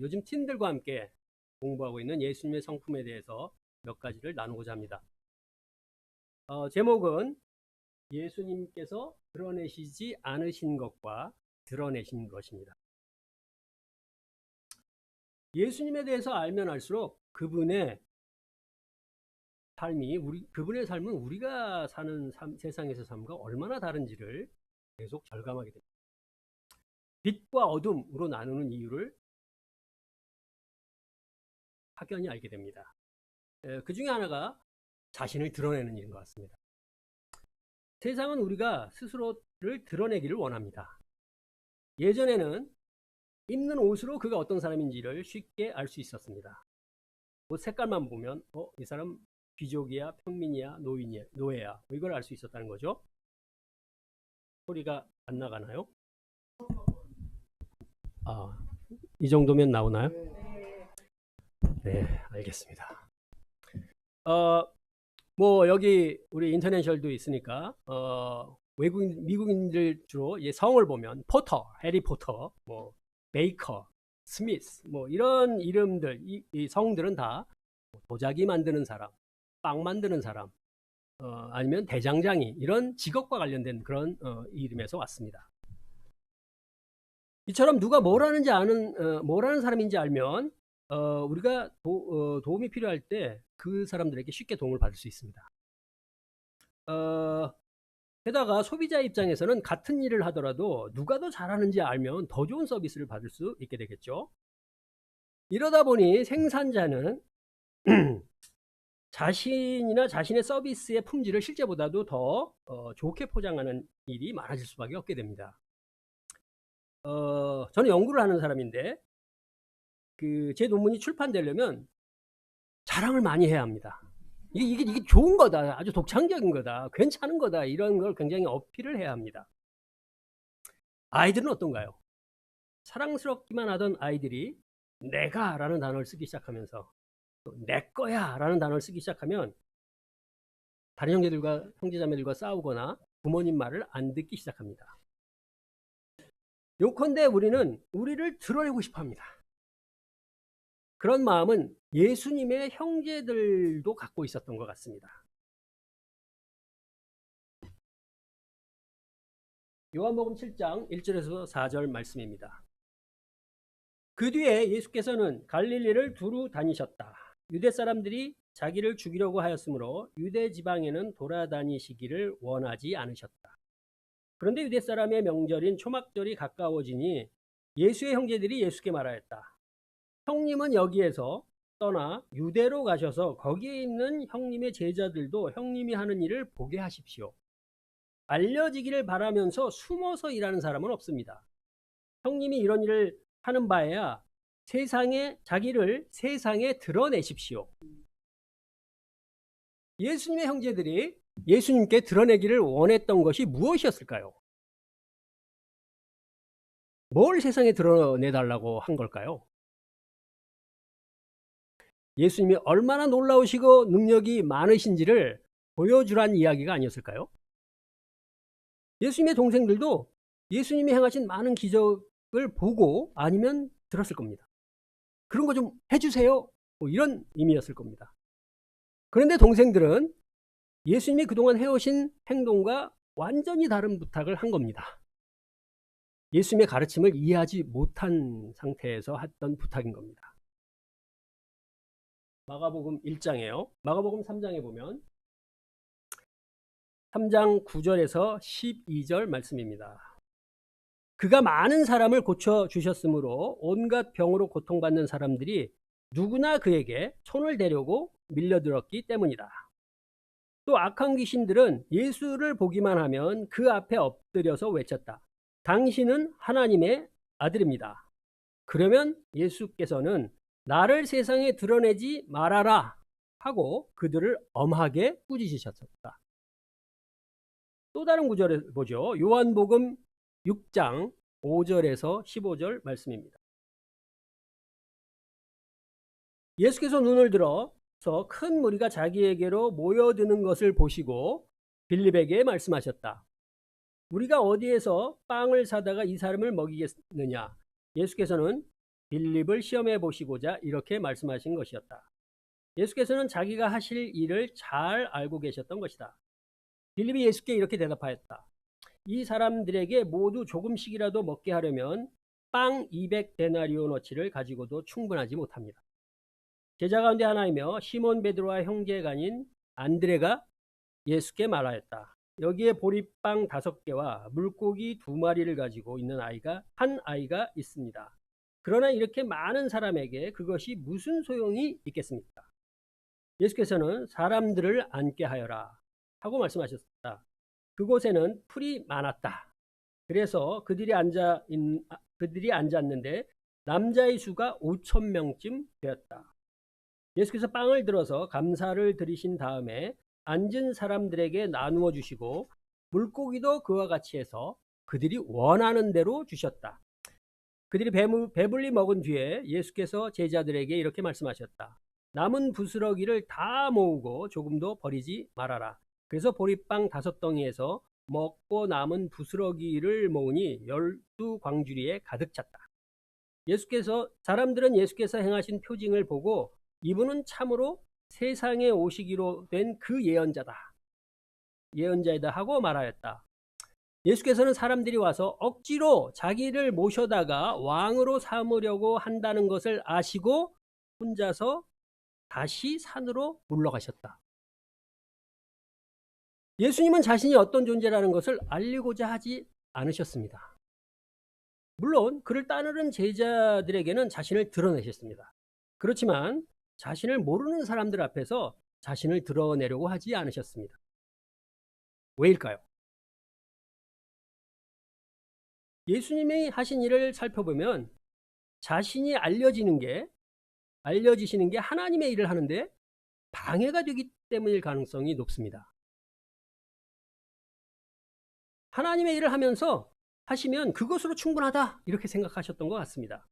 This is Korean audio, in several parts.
요즘 팀들과 함께 공부하고 있는 예수님의 성품에 대해서 몇 가지를 나누고자 합니다. 제목은 예수님께서 드러내시지 않으신 것과 드러내신 것입니다. 예수님에 대해서 알면 알수록 그분의 그분의 삶은 우리가 사는 세상에서 삶과 얼마나 다른지를 계속 절감하게 됩니다. 빛과 어둠으로 나누는 이유를 확연히 알게 됩니다. 그 중에 하나가 자신을 드러내는 일인 것 같습니다. 세상은 우리가 스스로를 드러내기를 원합니다. 예전에는 입는 옷으로 그가 어떤 사람인지를 쉽게 알 수 있었습니다. 옷 색깔만 보면 이 사람 귀족이야, 평민이야, 노인이야, 노예야, 이걸 알 수 있었다는 거죠. 소리가 안 나가나요? 이 정도면 나오나요? 네, 알겠습니다. 뭐 여기 우리 인터내셔널도 있으니까 미국인들 주로 성을 보면 포터, 해리포터, 뭐 베이커, 스미스, 뭐 이런 이름들, 이 성들은 다 도자기 만드는 사람, 빵 만드는 사람, 아니면 대장장이, 이런 직업과 관련된 그런 이름에서 왔습니다. 이처럼 누가 뭘 하는 사람인지 알면 우리가 도움이 필요할 때 그 사람들에게 쉽게 도움을 받을 수 있습니다. 게다가 소비자 입장에서는 같은 일을 하더라도 누가 더 잘하는지 알면 더 좋은 서비스를 받을 수 있게 되겠죠. 이러다 보니 생산자는 자신이나 자신의 서비스의 품질을 실제보다도 더 좋게 포장하는 일이 많아질 수밖에 없게 됩니다. 저는 연구를 하는 사람인데 제 논문이 출판되려면 자랑을 많이 해야 합니다. 이게 좋은 거다, 아주 독창적인 거다, 괜찮은 거다, 이런 걸 굉장히 어필을 해야 합니다. 아이들은 어떤가요? 사랑스럽기만 하던 아이들이 내가 라는 단어를 쓰기 시작하면서 내 거야 라는 단어를 쓰기 시작하면 다른 형제자매들과 싸우거나 부모님 말을 안 듣기 시작합니다. 요컨대 우리는 우리를 드러내고 싶어 합니다. 그런 마음은 예수님의 형제들도 갖고 있었던 것 같습니다. 요한복음 7장 1절에서 4절 말씀입니다. 그 뒤에 예수께서는 갈릴리를 두루 다니셨다. 유대 사람들이 자기를 죽이려고 하였으므로 유대 지방에는 돌아다니시기를 원하지 않으셨다. 그런데 유대 사람의 명절인 초막절이 가까워지니 예수의 형제들이 예수께 말하였다. 형님은 여기에서 떠나 유대로 가셔서 거기에 있는 형님의 제자들도 형님이 하는 일을 보게 하십시오. 알려지기를 바라면서 숨어서 일하는 사람은 없습니다. 형님이 이런 일을 하는 바에야 자기를 세상에 드러내십시오. 예수님의 형제들이 예수님께 드러내기를 원했던 것이 무엇이었을까요? 뭘 세상에 드러내달라고 한 걸까요? 예수님이 얼마나 놀라우시고 능력이 많으신지를 보여주란 이야기가 아니었을까요? 예수님의 동생들도 예수님이 행하신 많은 기적을 보고 아니면 들었을 겁니다. 그런 거 좀 해주세요, 뭐 이런 의미였을 겁니다. 그런데 동생들은 예수님이 그동안 해오신 행동과 완전히 다른 부탁을 한 겁니다. 예수님의 가르침을 이해하지 못한 상태에서 했던 부탁인 겁니다. 마가복음 1장에요. 마가복음 3장에 보면 3장 9절에서 12절 말씀입니다. 그가 많은 사람을 고쳐주셨으므로 온갖 병으로 고통받는 사람들이 누구나 그에게 손을 대려고 밀려들었기 때문이다. 또 악한 귀신들은 예수를 보기만 하면 그 앞에 엎드려서 외쳤다. 당신은 하나님의 아들입니다. 그러면 예수께서는 나를 세상에 드러내지 말아라 하고 그들을 엄하게 꾸짖으셨다. 또 다른 구절을 보죠. 요한복음 6장 5절에서 15절 말씀입니다. 예수께서 눈을 들어서 큰 무리가 자기에게로 모여드는 것을 보시고 빌립에게 말씀하셨다. 우리가 어디에서 빵을 사다가 이 사람을 먹이겠느냐? 예수께서는 빌립을 시험해 보시고자 이렇게 말씀하신 것이었다. 예수께서는 자기가 하실 일을 잘 알고 계셨던 것이다. 빌립이 예수께 이렇게 대답하였다. 이 사람들에게 모두 조금씩이라도 먹게 하려면 빵 200데나리오너치를 가지고도 충분하지 못합니다. 제자 가운데 하나이며 시몬 베드로와 형제간인 안드레가 예수께 말하였다. 여기에 보리빵 5개와 물고기 2마리를 가지고 있는 한 아이가 있습니다. 그러나 이렇게 많은 사람에게 그것이 무슨 소용이 있겠습니까? 예수께서는 사람들을 앉게 하여라 하고 말씀하셨다. 그곳에는 풀이 많았다. 그래서 그들이 앉았는데 남자의 수가 5,000명쯤 되었다. 예수께서 빵을 들어서 감사를 드리신 다음에 앉은 사람들에게 나누어 주시고 물고기도 그와 같이 해서 그들이 원하는 대로 주셨다. 그들이 배불리 먹은 뒤에 예수께서 제자들에게 이렇게 말씀하셨다. 남은 부스러기를 다 모으고 조금도 버리지 말아라. 그래서 보리빵 5덩이에서 먹고 남은 부스러기를 모으니 12광주리에 가득 찼다. 사람들은 예수께서 행하신 표징을 보고 이분은 참으로 세상에 오시기로 된 그 예언자이다 하고 말하였다. 예수께서는 사람들이 와서 억지로 자기를 모셔다가 왕으로 삼으려고 한다는 것을 아시고 혼자서 다시 산으로 물러가셨다. 예수님은 자신이 어떤 존재라는 것을 알리고자 하지 않으셨습니다. 물론 그를 따르는 제자들에게는 자신을 드러내셨습니다. 그렇지만 자신을 모르는 사람들 앞에서 자신을 드러내려고 하지 않으셨습니다. 왜일까요? 예수님이 하신 일을 살펴보면 자신이 알려지시는 게 하나님의 일을 하는데 방해가 되기 때문일 가능성이 높습니다. 하나님의 일을 하시면 그것으로 충분하다 이렇게 생각하셨던 것 같습니다.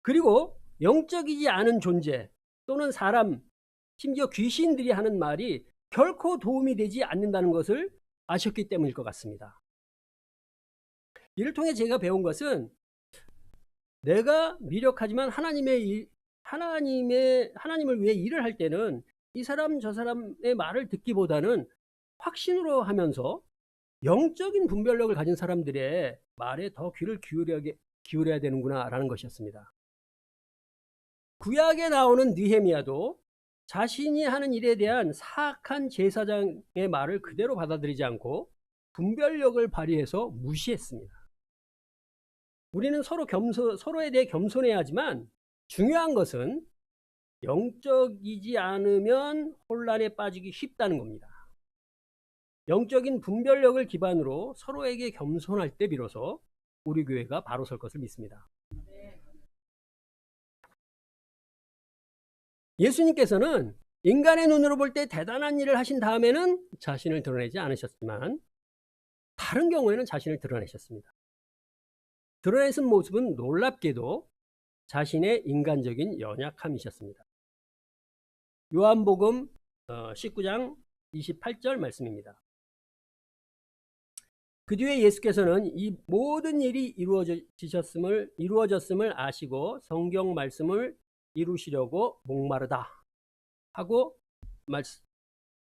그리고 영적이지 않은 존재 또는 사람, 심지어 귀신들이 하는 말이 결코 도움이 되지 않는다는 것을 아셨기 때문일 것 같습니다. 이를 통해 제가 배운 것은 내가 미력하지만 하나님을 위해 일을 할 때는 이 사람 저 사람의 말을 듣기보다는 확신으로 하면서 영적인 분별력을 가진 사람들의 말에 더 귀를 기울여야 되는구나라는 것이었습니다. 구약에 나오는 느헤미야도 자신이 하는 일에 대한 사악한 제사장의 말을 그대로 받아들이지 않고 분별력을 발휘해서 무시했습니다. 우리는 서로에 대해 겸손해야 하지만 중요한 것은 영적이지 않으면 혼란에 빠지기 쉽다는 겁니다. 영적인 분별력을 기반으로 서로에게 겸손할 때 비로소 우리 교회가 바로 설 것을 믿습니다. 예수님께서는 인간의 눈으로 볼 때 대단한 일을 하신 다음에는 자신을 드러내지 않으셨지만 다른 경우에는 자신을 드러내셨습니다. 드러내신 모습은 놀랍게도 자신의 인간적인 연약함이셨습니다. 요한복음 19장 28절 말씀입니다. 그 뒤에 예수께서는 이 모든 일이 이루어졌음을 아시고 성경 말씀을 이루시려고 목마르다 하고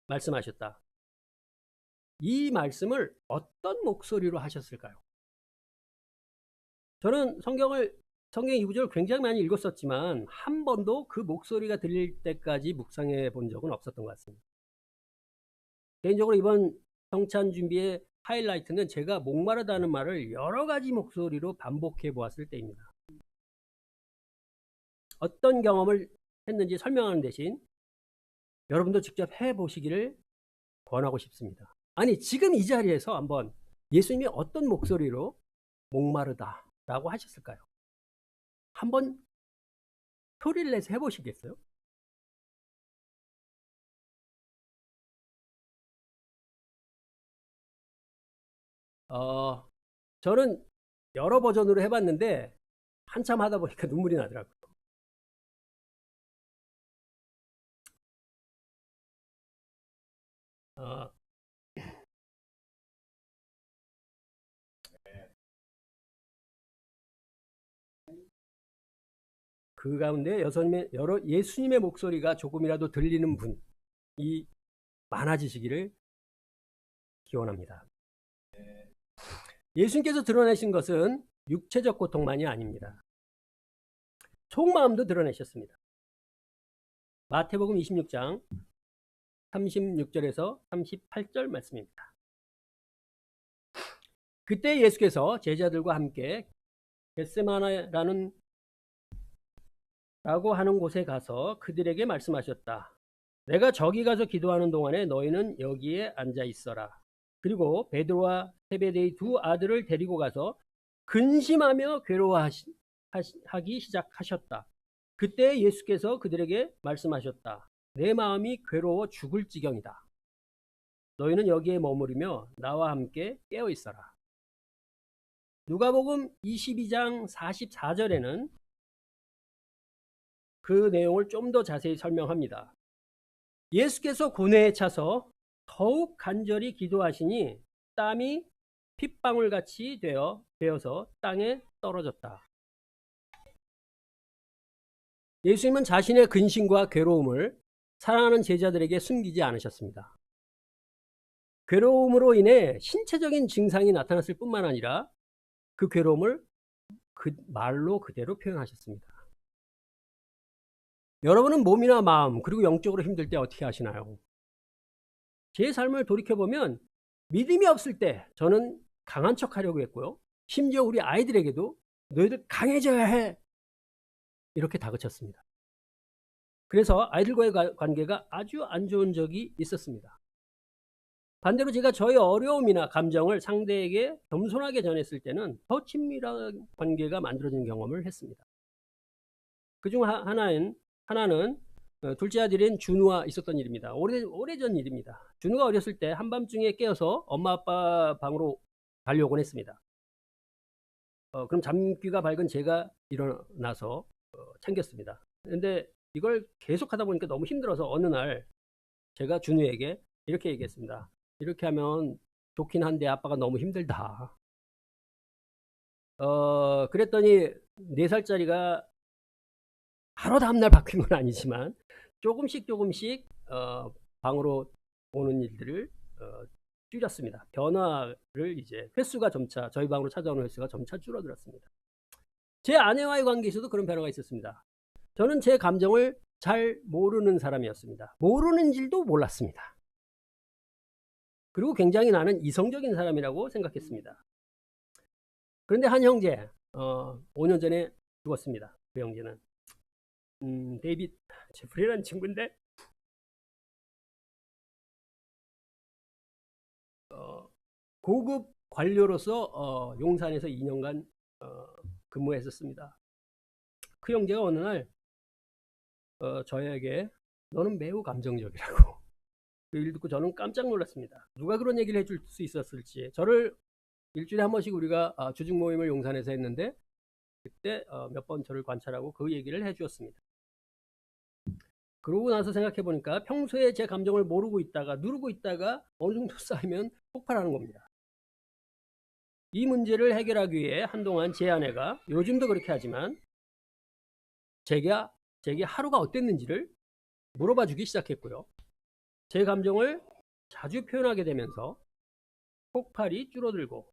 말씀하셨다. 이 말씀을 어떤 목소리로 하셨을까요? 저는 성경 이 구절을 굉장히 많이 읽었었지만 한 번도 그 목소리가 들릴 때까지 묵상해 본 적은 없었던 것 같습니다. 개인적으로 이번 성찬 준비의 하이라이트는 제가 목마르다는 말을 여러 가지 목소리로 반복해 보았을 때입니다. 어떤 경험을 했는지 설명하는 대신 여러분도 직접 해보시기를 권하고 싶습니다. 아니, 지금 이 자리에서 한번 예수님이 어떤 목소리로 목마르다 라고 하셨을까요? 한번 소리를 내서 해보시겠어요? 저는 여러 버전으로 해봤는데 한참 하다 보니까 눈물이 나더라고요. 어, 그 가운데 예수님의 목소리가 조금이라도 들리는 분이 많아지시기를 기원합니다. 예수님께서 드러내신 것은 육체적 고통만이 아닙니다. 속마음도 드러내셨습니다. 마태복음 26장 36절에서 38절 말씀입니다. 그때 예수께서 제자들과 함께 겟세마네라고 하는 곳에 가서 그들에게 말씀하셨다. 내가 저기 가서 기도하는 동안에 너희는 여기에 앉아 있어라. 그리고 베드로와 세베대의 두 아들을 데리고 가서 근심하며 괴로워하기 시작하셨다. 그때 예수께서 그들에게 말씀하셨다. 내 마음이 괴로워 죽을 지경이다. 너희는 여기에 머무르며 나와 함께 깨어 있어라. 누가복음 22장 44절에는 그 내용을 좀 더 자세히 설명합니다. 예수께서 고뇌에 차서 더욱 간절히 기도하시니 땀이 핏방울같이 되어서 땅에 떨어졌다. 예수님은 자신의 근심과 괴로움을 사랑하는 제자들에게 숨기지 않으셨습니다. 괴로움으로 인해 신체적인 증상이 나타났을 뿐만 아니라 그 괴로움을 그 말로 그대로 표현하셨습니다. 여러분은 몸이나 마음 그리고 영적으로 힘들 때 어떻게 하시나요? 제 삶을 돌이켜보면 믿음이 없을 때 저는 강한 척 하려고 했고요. 심지어 우리 아이들에게도 너희들 강해져야 해 이렇게 다그쳤습니다. 그래서 아이들과의 관계가 아주 안 좋은 적이 있었습니다. 반대로 제가 저의 어려움이나 감정을 상대에게 겸손하게 전했을 때는 더 친밀한 관계가 만들어지는 경험을 했습니다. 그중 하나는 둘째 아들인 준우와 있었던 일입니다. 오래전 일입니다. 준우가 어렸을 때 한밤중에 깨어서 엄마 아빠 방으로 가려고 했습니다. 그럼 잠귀가 밝은 제가 일어나서 챙겼습니다. 근데 이걸 계속 하다 보니까 너무 힘들어서 어느 날 제가 준우에게 이렇게 얘기했습니다. 이렇게 하면 좋긴 한데 아빠가 너무 힘들다. 그랬더니 4살짜리가 바로 다음날 바뀐 건 아니지만 조금씩 방으로 오는 일들을 줄였습니다. 변화를 이제 횟수가 점차 저희 방으로 찾아오는 횟수가 점차 줄어들었습니다. 제 아내와의 관계에서도 그런 변화가 있었습니다. 저는 제 감정을 잘 모르는 사람이었습니다. 모르는 줄도 몰랐습니다. 그리고 굉장히 나는 이성적인 사람이라고 생각했습니다. 그런데 한 형제 5년 전에 죽었습니다. 그 형제는 데이빗 제프리라는 친구인데 고급 관료로서 용산에서 2년간 근무했었습니다. 그 형제가 어느 날 저에게 너는 매우 감정적이라고 그 일 듣고 저는 깜짝 놀랐습니다. 누가 그런 얘기를 해줄 수 있었을지. 저를 일주일에 한 번씩 우리가 주중 모임을 용산에서 했는데 그때 몇 번 저를 관찰하고 그 얘기를 해주었습니다. 그러고 나서 생각해 보니까 평소에 제 감정을 모르고 있다가 누르고 있다가 어느 정도 쌓이면 폭발하는 겁니다. 이 문제를 해결하기 위해 한동안 제 아내가 요즘도 그렇게 하지만 제게 하루가 어땠는지를 물어봐 주기 시작했고요. 제 감정을 자주 표현하게 되면서 폭발이 줄어들고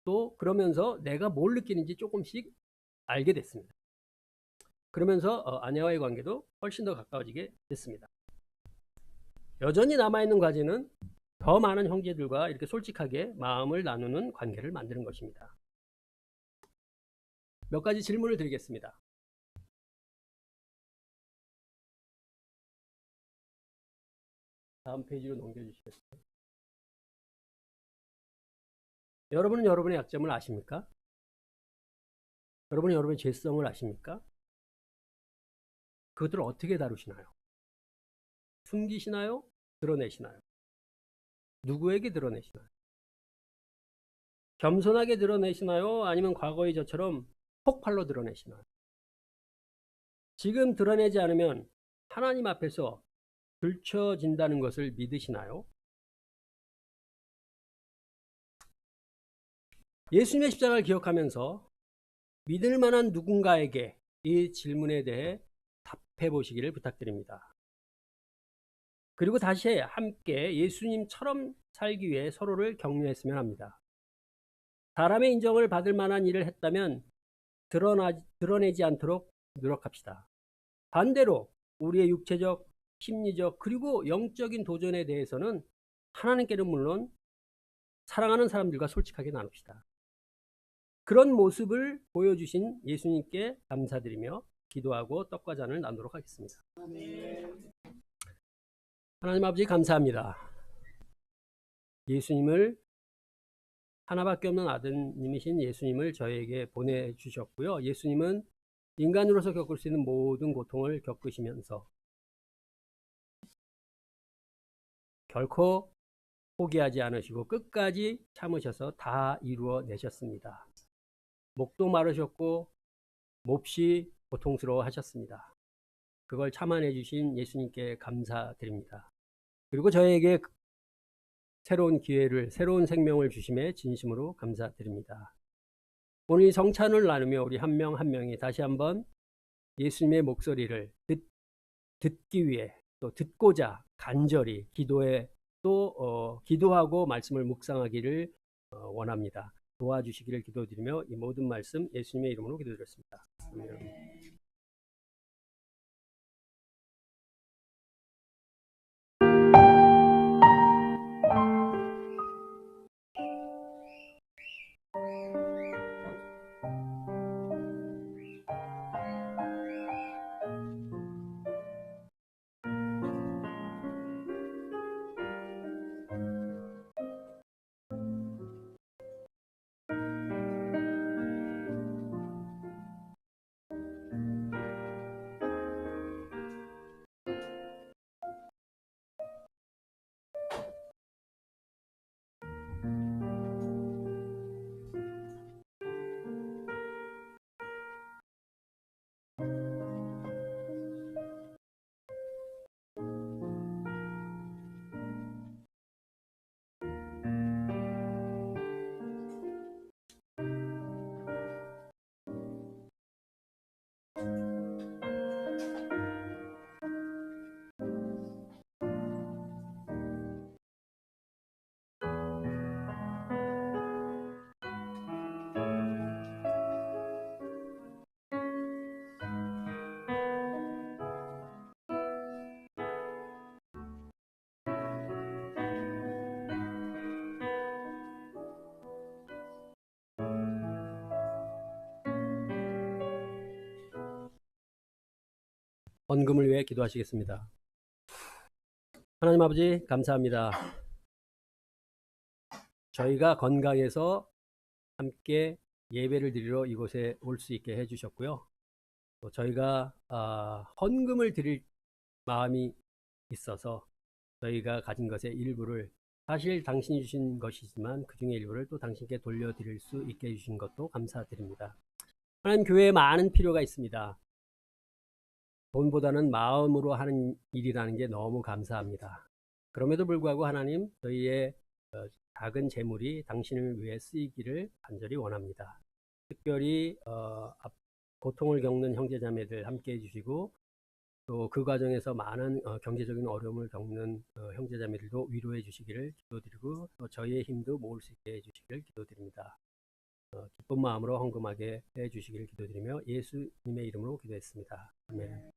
또 그러면서 내가 뭘 느끼는지 조금씩 알게 됐습니다. 그러면서 아내와의 관계도 훨씬 더 가까워지게 됐습니다. 여전히 남아있는 과제는 더 많은 형제들과 이렇게 솔직하게 마음을 나누는 관계를 만드는 것입니다. 몇 가지 질문을 드리겠습니다. 다음 페이지로 넘겨주시겠어요? 여러분은 여러분의 약점을 아십니까? 여러분은 여러분의 죄성을 아십니까? 그것들을 어떻게 다루시나요? 숨기시나요? 드러내시나요? 누구에게 드러내시나요? 겸손하게 드러내시나요? 아니면 과거의 저처럼 폭발로 드러내시나요? 지금 드러내지 않으면 하나님 앞에서 들춰진다는 것을 믿으시나요? 예수님의 십자가를 기억하면서 믿을 만한 누군가에게 이 질문에 대해 답해 보시기를 부탁드립니다. 그리고 다시 함께 예수님처럼 살기 위해 서로를 격려했으면 합니다. 사람의 인정을 받을 만한 일을 했다면 드러내지 않도록 노력합시다. 반대로 우리의 육체적, 심리적, 그리고 영적인 도전에 대해서는 하나님께는 물론 사랑하는 사람들과 솔직하게 나눕시다. 그런 모습을 보여주신 예수님께 감사드리며 기도하고 떡과 잔을 나누도록 하겠습니다. 하나님 아버지 감사합니다. 예수님을 하나밖에 없는 아드님이신 예수님을 저에게 보내주셨고요. 예수님은 인간으로서 겪을 수 있는 모든 고통을 겪으시면서 결코 포기하지 않으시고 끝까지 참으셔서 다 이루어내셨습니다. 목도 마르셨고 몹시 고통스러워 하셨습니다. 그걸 참아내 주신 예수님께 감사드립니다. 그리고 저에게 새로운 기회를, 새로운 생명을 주심에 진심으로 감사드립니다. 오늘 이 성찬을 나누며 우리 한 명 한 명이 다시 한번 예수님의 목소리를 듣기 위해 또 듣고자 간절히 기도에 또 기도하고 말씀을 묵상하기를 원합니다. 도와주시기를 기도드리며 이 모든 말씀 예수님의 이름으로 기도드렸습니다. 아멘. 헌금을 위해 기도하시겠습니다. 하나님 아버지 감사합니다. 저희가 건강해서 함께 예배를 드리러 이곳에 올 수 있게 해주셨고요. 또 저희가 헌금을 드릴 마음이 있어서 저희가 가진 것의 일부를 사실 당신이 주신 것이지만 그 중에 일부를 또 당신께 돌려드릴 수 있게 해주신 것도 감사드립니다. 하나님 교회에 많은 필요가 있습니다. 돈보다는 마음으로 하는 일이라는 게 너무 감사합니다. 그럼에도 불구하고 하나님 저희의 작은 재물이 당신을 위해 쓰이기를 간절히 원합니다. 특별히 고통을 겪는 형제자매들 함께 해주시고 또 그 과정에서 많은 경제적인 어려움을 겪는 형제자매들도 위로해 주시기를 기도드리고 또 저희의 힘도 모을 수 있게 해주시기를 기도드립니다. 기쁜 마음으로 헌금하게 해주시기를 기도드리며 예수님의 이름으로 기도했습니다. 아멘.